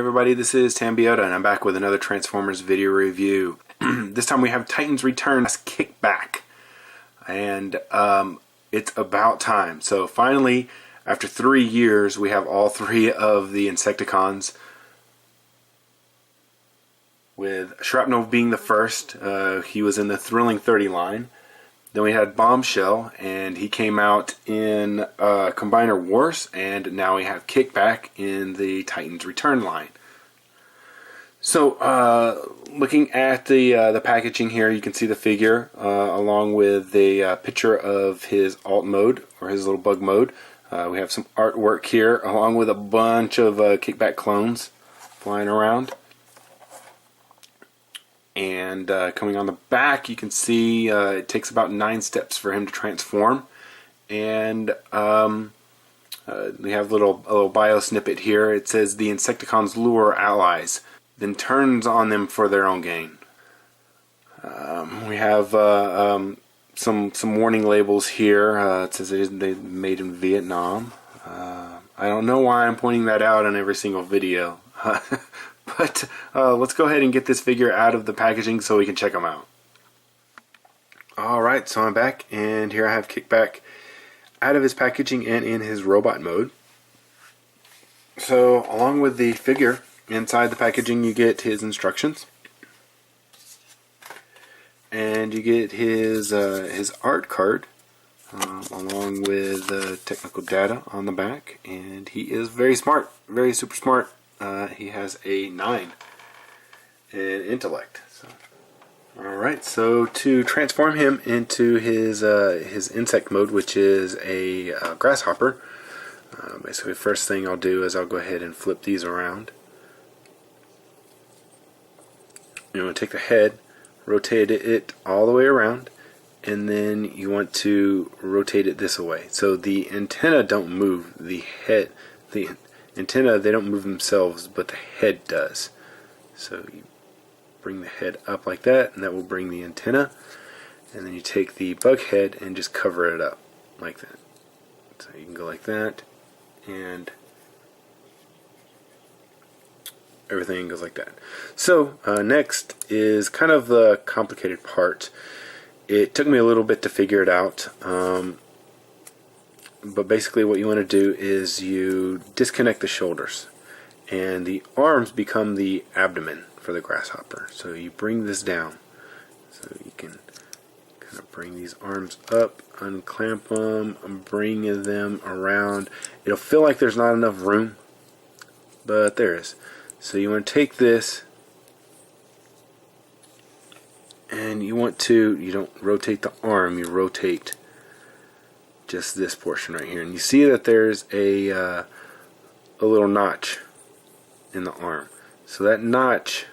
everybody, this is Tambeyoda and I'm back with another Transformers video review. This time we have Titans Return Kickback. And it's about time. So finally, after 3 years, we have all three of the Insecticons, with Shrapnel being the first. He was in the Thrilling 30 line. Then we had Bombshell, and he came out in Combiner Wars, and now we have Kickback in the Titans Return line. So, looking at the packaging here, you can see the figure along with the picture of his alt mode, or his little bug mode. We have some artwork here, along with a bunch of Kickback clones flying around. And coming on the back, you can see it takes about 9 steps for him to transform. And we have a little bio snippet here. It says the Insecticons lure allies, then turns on them for their own gain. We have some warning labels here. It says they made in Vietnam. I don't know why I'm pointing that out on every single video. But let's go ahead and get this figure out of the packaging so we can check him out. Alright, so I'm back, and here I have Kickback out of his packaging and in his robot mode. So, along with the figure, inside the packaging you get his instructions. And you get his art card, along with technical data on the back. And he is very smart, very super smart. He has a 9 in intellect. Alright, so to transform him into his insect mode, which is a grasshopper, basically the first thing I'll do is I'll go ahead and flip these around. You want to take the head, rotate it all the way around, and then you want to rotate it this way. So the antenna don't move, the antenna, they don't move themselves, but the head does. So you bring the head up like that, and that will bring the antenna. And then you take the bug head and just cover it up like that. So you can go like that, and everything goes like that. So next is kind of the complicated part. It took me a little bit to figure it out. But basically what you want to do is you disconnect the shoulders, and the arms become the abdomen for the grasshopper. So you bring this down, so you can kind of bring these arms up, unclamp them, bring them around. It'll feel like there's not enough room, but there is. So you want to take this, and you don't rotate the arm, you rotate just this portion right here, and you see that there's a little notch in the arm. So that notch,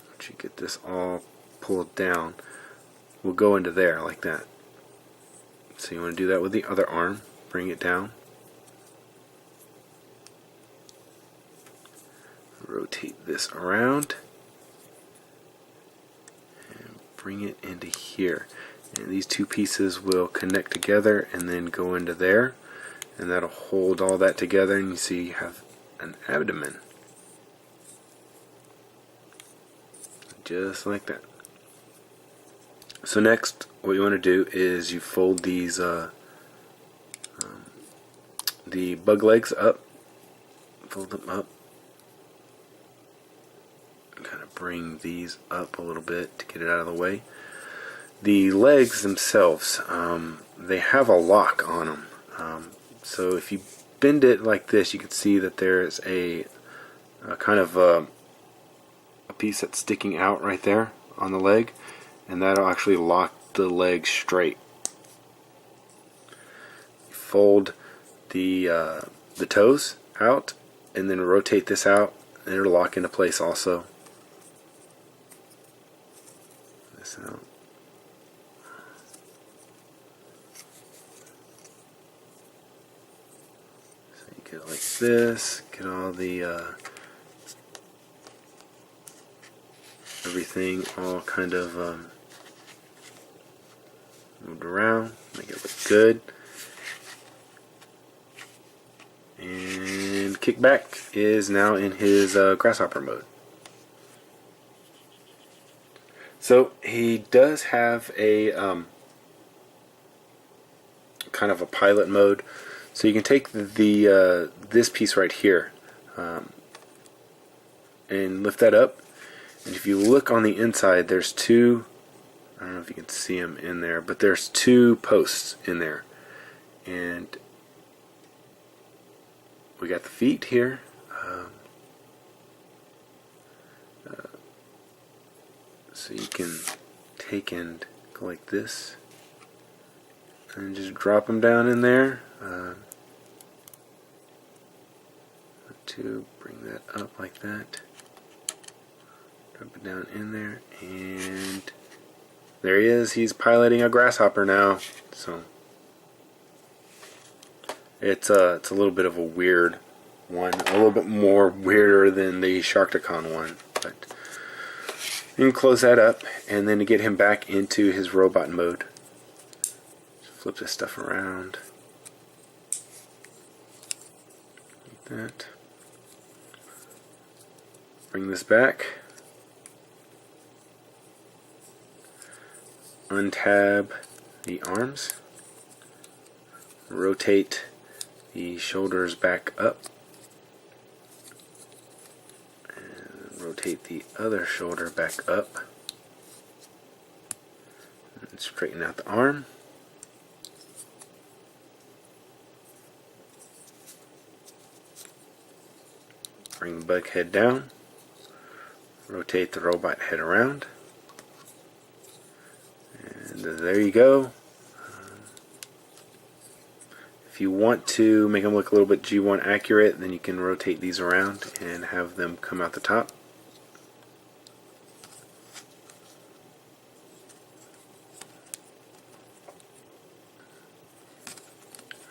once you get this all pulled down, will go into there like that. So you want to do that with the other arm. Bring it down, rotate this around, and bring it into here. And these two pieces will connect together and then go into there, and that'll hold all that together, and you see you have an abdomen. Just like that. So next, what you want to do is you fold these the bug legs up, fold them up, and kind of bring these up a little bit to get it out of the way. The legs themselves, they have a lock on them. So if you bend it like this, you can see that there's a kind of a piece that's sticking out right there on the leg, and that'll actually lock the leg straight. Fold the toes out, and then rotate this out, and it'll lock into place also. This out. Get it like this, get all the everything all kind of moved around, make it look good, and kick Kickback is now in his grasshopper mode. So he does have a kind of a pilot mode. So you can take the this piece right here and lift that up. And if you look on the inside, there's two, I don't know if you can see them in there, but there's two posts in there. And we got the feet here. So you can take and go like this and just drop them down in there. To bring that up like that. Drop it down in there, and there he is. He's piloting a grasshopper now. So it's a little bit of a weird one, a little bit more weirder than the Sharktacon one. But you can close that up, and then to get him back into his robot mode, just flip this stuff around like that. Bring this back. Untab the arms. Rotate the shoulders back up. And rotate the other shoulder back up. And straighten out the arm. Bring the bug head down. Rotate the robot head around. And there you go. If you want to make them look a little bit G1 accurate, then you can rotate these around and have them come out the top.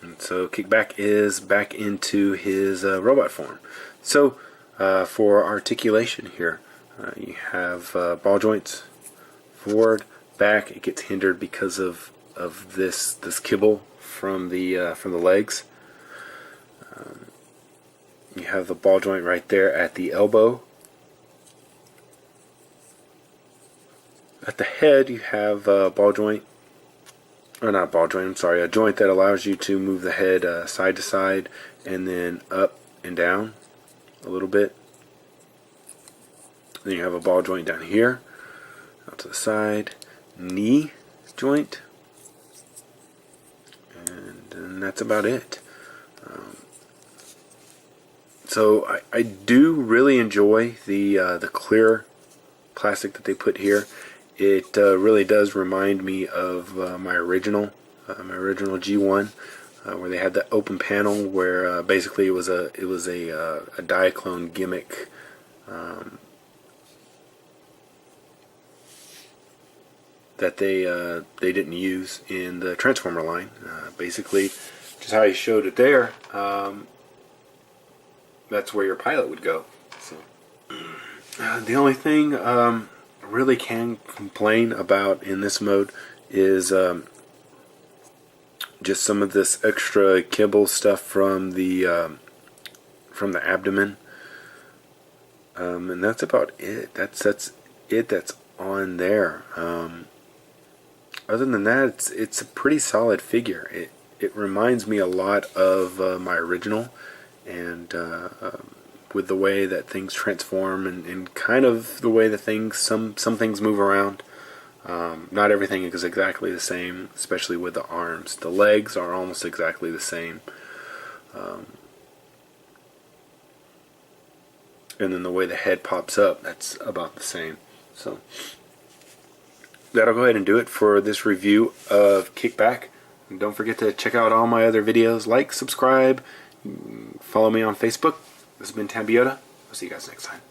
And so Kickback is back into his robot form. So for articulation here, you have ball joints, forward, back. It gets hindered because of this kibble from the legs. You have the ball joint right there at the elbow. At the head, you have a ball joint, or not ball joint. I'm sorry, a joint that allows you to move the head side to side and then up and down a little bit. Then you have a ball joint down here, out to the side, knee joint, and that's about it. So I do really enjoy the clear plastic that they put here. It really does remind me of my original G1, where they had that open panel where basically it was a Diaclone gimmick. That they didn't use in the Transformer line. Basically, just how he showed it there, that's where your pilot would go. So the only thing I really can complain about in this mode is just some of this extra kibble stuff from the abdomen, and that's about it. That's it. That's on there. Other than that, it's a pretty solid figure. It reminds me a lot of my original, and with the way that things transform and kind of the way that some things move around. Not everything is exactly the same, especially with the arms. The legs are almost exactly the same. And then the way the head pops up, that's about the same. So that'll go ahead and do it for this review of Kickback. And don't forget to check out all my other videos. Like, subscribe, follow me on Facebook. This has been Tambeyoda. I'll see you guys next time.